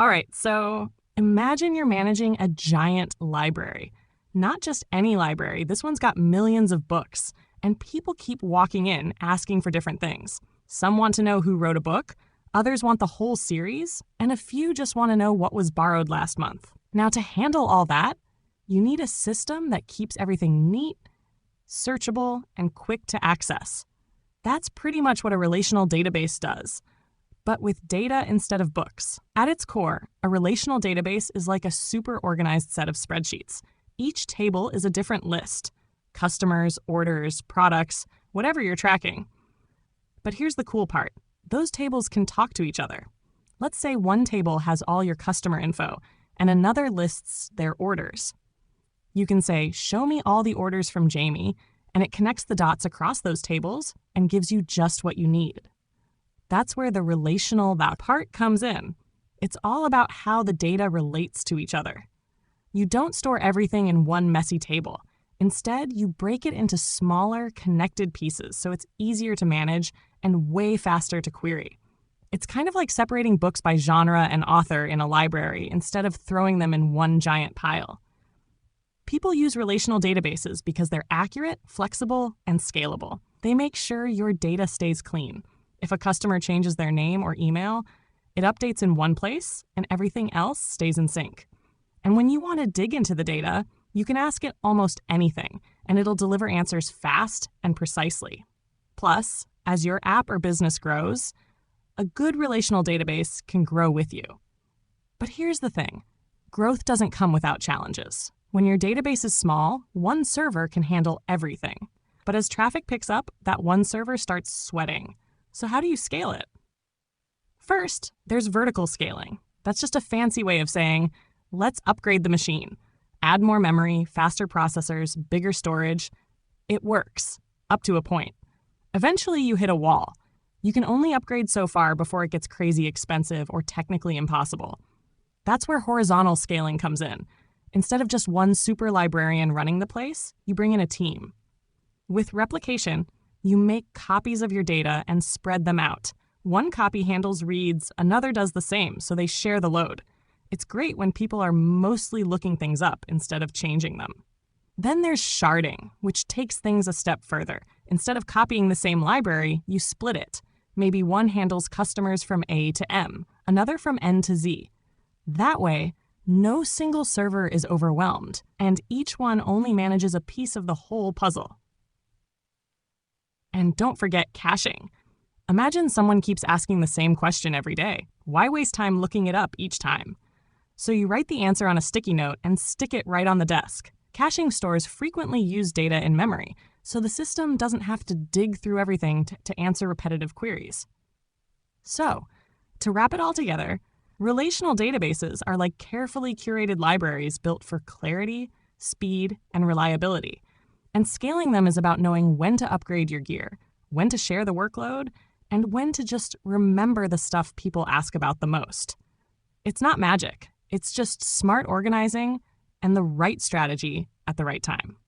All right, so imagine you're managing a giant library. Not just any library, this one's got millions of books, and people keep walking in asking for different things. Some want to know who wrote a book, others want the whole series, and a few just want to know what was borrowed last month. Now, to handle all that, you need a system that keeps everything neat, searchable, and quick to access. That's pretty much what a relational database does, but with data instead of books. At its core, a relational database is like a super organized set of spreadsheets. Each table is a different list: customers, orders, products, whatever you're tracking. But here's the cool part. Those tables can talk to each other. Let's say one table has all your customer info and another lists their orders. You can say, "Show me all the orders from Jamie," and it connects the dots across those tables and gives you just what you need. That's where the relational that part comes in. It's all about how the data relates to each other. You don't store everything in one messy table. Instead, you break it into smaller, connected pieces so it's easier to manage and way faster to query. It's kind of like separating books by genre and author in a library instead of throwing them in one giant pile. People use relational databases because they're accurate, flexible, and scalable. They make sure your data stays clean. If a customer changes their name or email, it updates in one place and everything else stays in sync. And when you want to dig into the data, you can ask it almost anything, and it'll deliver answers fast and precisely. Plus, as your app or business grows, a good relational database can grow with you. But here's the thing. Growth doesn't come without challenges. When your database is small, one server can handle everything. But as traffic picks up, that one server starts sweating. So how do you scale it? First, there's vertical scaling. That's just a fancy way of saying, let's upgrade the machine. Add more memory, faster processors, bigger storage. It works, up to a point. Eventually, you hit a wall. You can only upgrade so far before it gets crazy expensive or technically impossible. That's where horizontal scaling comes in. Instead of just one super librarian running the place, you bring in a team. With replication, you make copies of your data and spread them out. One copy handles reads, another does the same, so they share the load. It's great when people are mostly looking things up instead of changing them. Then there's sharding, which takes things a step further. Instead of copying the same library, you split it. Maybe one handles customers from A to M, another from N to Z. That way, no single server is overwhelmed, and each one only manages a piece of the whole puzzle. And don't forget caching. Imagine someone keeps asking the same question every day. Why waste time looking it up each time? So you write the answer on a sticky note and stick it right on the desk. Caching stores frequently use data in memory, so the system doesn't have to dig through everything to answer repetitive queries. So, to wrap it all together, relational databases are like carefully curated libraries built for clarity, speed, and reliability. And scaling them is about knowing when to upgrade your gear, when to share the workload, and when to just remember the stuff people ask about the most. It's not magic. It's just smart organizing and the right strategy at the right time.